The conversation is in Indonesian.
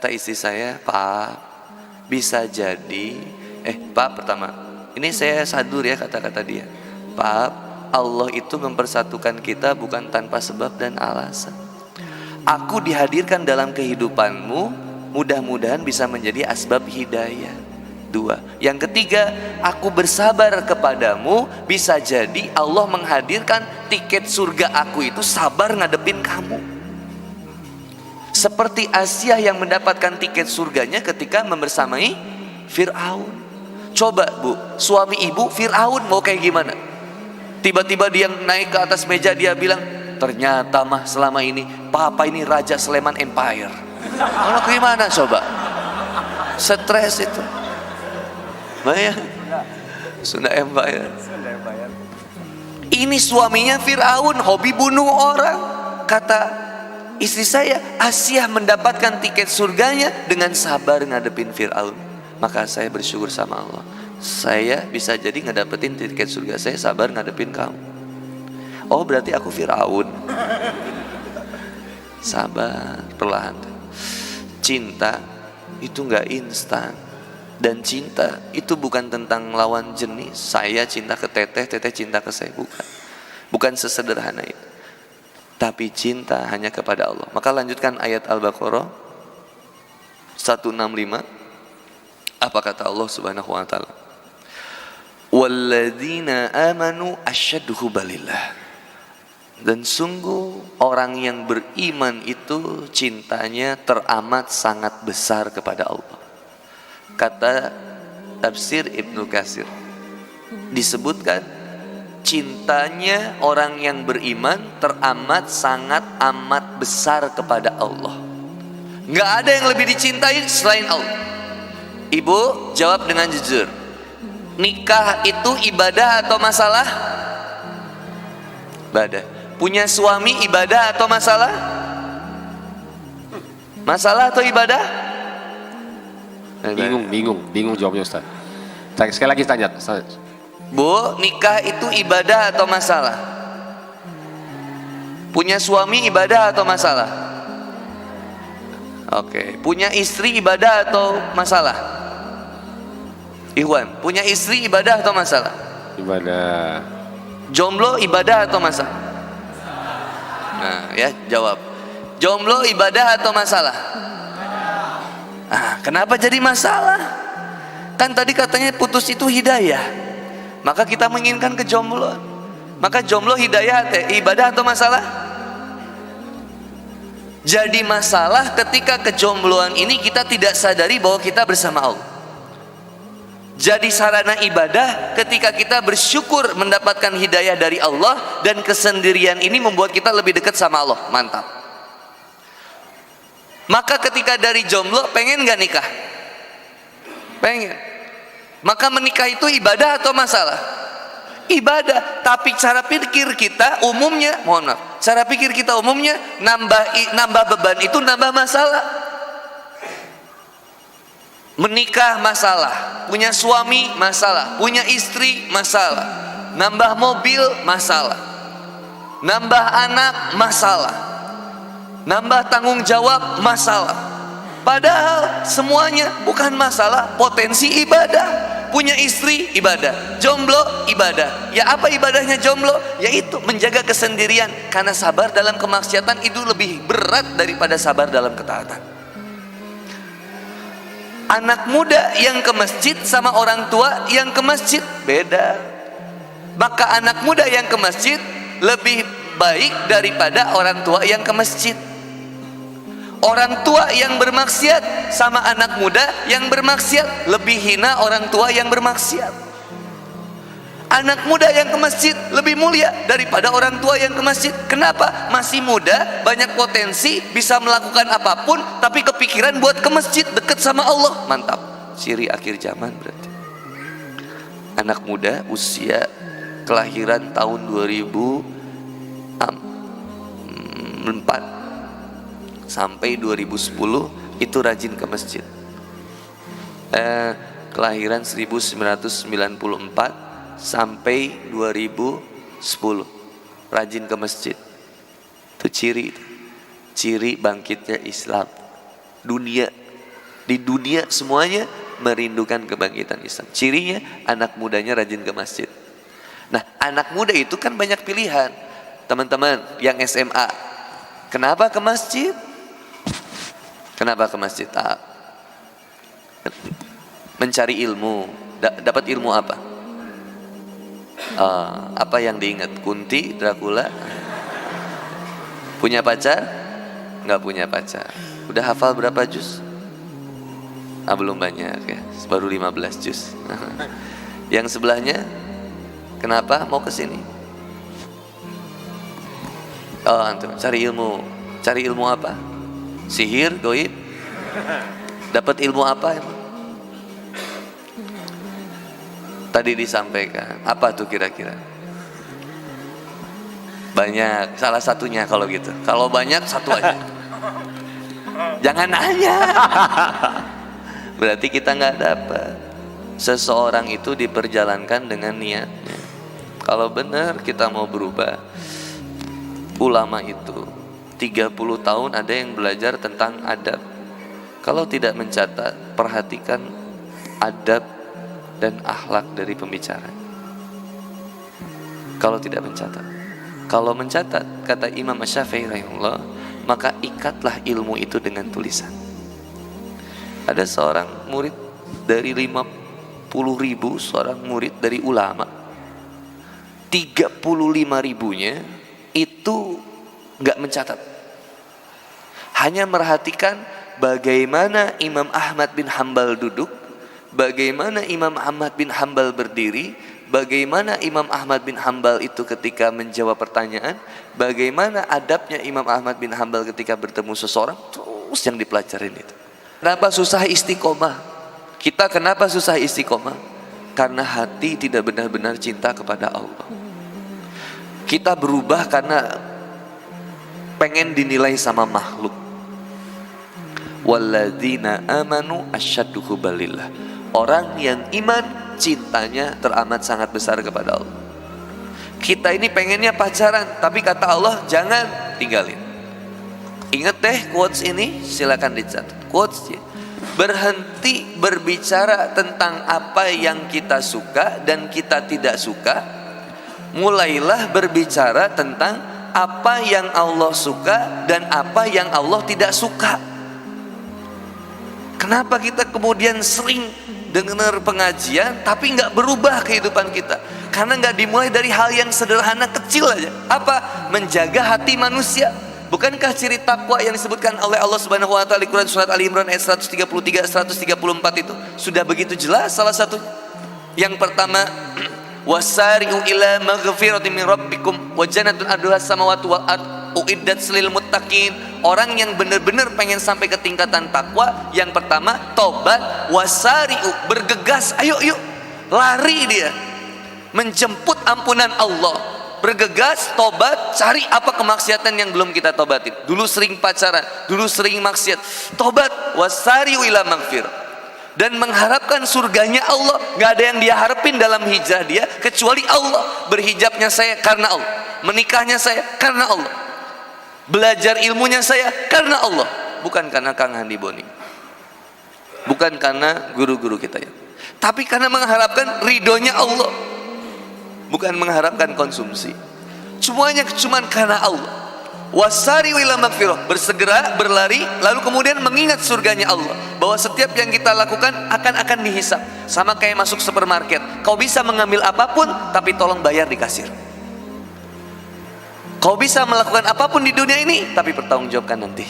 Kata istri saya, Pak, bisa jadi Pak, pertama ini saya sadur ya kata-kata dia, Pak, Allah itu mempersatukan kita bukan tanpa sebab dan alasan. Aku dihadirkan dalam kehidupanmu, mudah-mudahan bisa menjadi asbab hidayah. Dua, yang ketiga, aku bersabar kepadamu, bisa jadi Allah menghadirkan tiket surga aku itu sabar ngadepin kamu. Seperti Asia yang mendapatkan tiket surganya ketika membersamai Fir'aun. Coba bu, suami ibu Fir'aun mau kayak gimana? Tiba-tiba dia naik ke atas meja, dia bilang, ternyata mah selama ini papa ini Raja Sleman Empire. Kalau gimana coba? Stres itu. Bayang, Sunda Empire. Ini suaminya Fir'aun, hobi bunuh orang. Kata istri saya, Asia mendapatkan tiket surganya dengan sabar ngadepin Fir'aun. Maka saya bersyukur sama Allah, saya bisa jadi ngedapetin tiket surga saya sabar ngadepin kamu. Oh berarti aku Fir'aun. Sabar, perlahan. Cinta itu gak instan. Dan cinta itu bukan tentang lawan jenis. Saya cinta ke teteh, teteh cinta ke saya. Bukan sesederhana itu. Tapi cinta hanya kepada Allah. Maka lanjutkan ayat Al-Baqarah 165. Apa kata Allah Subhanahu wa taala? Walladzina amanu asyaddu hubbalillah. Dan sungguh orang yang beriman itu cintanya teramat sangat besar kepada Allah. Kata tafsir Ibnu Katsir, disebutkan cintanya orang yang beriman teramat sangat amat besar kepada Allah. Nggak ada yang lebih dicintai selain Allah. Ibu jawab dengan jujur, nikah itu ibadah atau masalah? Ibadah. Punya suami ibadah atau masalah? Masalah atau ibadah? Bingung jawabnya Ustaz. Sekali lagi tanya. Bu, nikah itu ibadah atau masalah? Punya suami ibadah atau masalah? Oke, punya istri ibadah atau masalah? Ikhwan, punya istri ibadah atau masalah? Ibadah. Jomblo ibadah atau masalah? Nah, ya jawab. Jomblo ibadah atau masalah? Kenapa jadi masalah? Kan tadi katanya putus itu hidayah. Maka kita menginginkan kejombloan. Maka jomblo hidayah ibadah atau masalah? Jadi masalah ketika kejombloan ini kita tidak sadari bahwa kita bersama Allah. Jadi sarana ibadah ketika kita bersyukur mendapatkan hidayah dari Allah, dan kesendirian ini membuat kita lebih dekat sama Allah. Mantap. Maka ketika dari jomblo pengen gak nikah? Pengen. Maka menikah itu ibadah atau masalah? Ibadah. Tapi cara pikir kita umumnya, mohon maaf, cara pikir kita umumnya nambah beban itu nambah masalah. Menikah masalah, punya suami masalah, punya istri masalah, nambah mobil masalah, nambah anak masalah, nambah tanggung jawab masalah. Padahal semuanya bukan masalah, potensi ibadah. Punya istri ibadah, jomblo ibadah. Ya apa ibadahnya jomblo? Yaitu menjaga kesendirian, karena sabar dalam kemaksiatan itu lebih berat daripada sabar dalam ketaatan. Anak muda yang ke masjid sama orang tua yang ke masjid beda. Maka anak muda yang ke masjid lebih baik daripada orang tua yang ke masjid. Orang tua yang bermaksiat sama anak muda yang bermaksiat lebih hina orang tua yang bermaksiat. Anak muda yang ke masjid lebih mulia daripada orang tua yang ke masjid. Kenapa? Masih muda, banyak potensi, bisa melakukan apapun, tapi kepikiran buat ke masjid, dekat sama Allah. Mantap. Ciri akhir zaman berarti. Anak muda usia kelahiran tahun 2004 sampai 2010 itu rajin ke masjid. Kelahiran 1994 sampai 2010 rajin ke masjid. Itu ciri bangkitnya Islam dunia. Di dunia semuanya merindukan kebangkitan Islam. Cirinya anak mudanya rajin ke masjid. Nah, anak muda itu kan banyak pilihan. Teman-teman yang SMA, kenapa ke masjid? Kenapa ke masjid? Mencari ilmu. Dapat ilmu apa? Apa yang diingat? Kunti, Dracula? Punya pacar? Nggak punya pacar. Udah hafal berapa juz? Belum banyak ya, baru 15 juz. Yang sebelahnya, kenapa mau ke sini? Antum cari ilmu. Cari ilmu apa? Sihir, goib? Dapat ilmu apa emang? Tadi disampaikan, apa tuh kira-kira? Banyak, salah satunya kalau gitu. Kalau banyak, satu aja. Jangan nanya. Berarti kita nggak dapat. Seseorang itu diperjalankan dengan niatnya. Kalau benar kita mau berubah, ulama itu 30 tahun ada yang belajar tentang adab. Kalau tidak mencatat, perhatikan adab dan akhlak dari pembicara. Kalau tidak mencatat, kalau mencatat, kata Imam Syafi'i rahimahullah, maka ikatlah ilmu itu dengan tulisan. Ada seorang murid dari 50.000 seorang murid dari ulama, 35.000-nya itu nggak mencatat, hanya merhatikan bagaimana Imam Ahmad bin Hambal duduk, bagaimana Imam Ahmad bin Hambal berdiri, bagaimana Imam Ahmad bin Hambal itu ketika menjawab pertanyaan, bagaimana adabnya Imam Ahmad bin Hambal ketika bertemu seseorang, terus yang dipelajarin itu. Kenapa susah istiqomah? Kita kenapa susah istiqomah? Karena hati tidak benar-benar cinta kepada Allah. Kita berubah karena pengen dinilai sama makhluk. Walladzina amanu asyaddu hubbalillah. Orang yang iman cintanya teramat sangat besar kepada Allah. Kita ini pengennya pacaran, tapi kata Allah jangan, tinggalin. Ingat deh quotes ini, silakan dicatat. Quotes ya. Berhenti berbicara tentang apa yang kita suka dan kita tidak suka. Mulailah berbicara tentang apa yang Allah suka dan apa yang Allah tidak suka. Kenapa kita kemudian sering dengar pengajian tapi nggak berubah kehidupan kita? Karena nggak dimulai dari hal yang sederhana kecil aja. Apa? Menjaga hati manusia. Bukankah ciri takwa yang disebutkan oleh Allah Subhanahu wa taala di Quran surat Ali Imran ayat 133 134 itu sudah begitu jelas salah satunya. Yang pertama, wasari'u ila maghfiratin min rabbikum wa jannatun arduhas samawati wal ard uiddat lil muttaqin. Orang yang benar-benar pengen sampai ke tingkatan takwa, yang pertama tobat, wasari'u, bergegas, ayo yuk, lari dia menjemput ampunan Allah. Bergegas, tobat, cari apa kemaksiatan yang belum kita tobatin. Dulu sering pacaran, dulu sering maksiat, tobat, wasari'u ila maghfirah, dan mengharapkan surganya Allah. Gak ada yang dia harapin dalam hijrah dia kecuali Allah. Berhijabnya saya karena Allah, menikahnya saya karena Allah, belajar ilmunya saya karena Allah, bukan karena Kang Handi Boni, bukan karena guru-guru kita ya, tapi karena mengharapkan ridhonya Allah, bukan mengharapkan konsumsi. Semuanya cuma karena Allah. Wasari'u ila maghfirah, bersegera, berlari, lalu kemudian mengingat surganya Allah, bahwa setiap yang kita lakukan akan dihisab. Sama kayak masuk supermarket, kau bisa mengambil apapun tapi tolong bayar di kasir. Kau bisa melakukan apapun di dunia ini tapi pertanggungjawabkan nanti.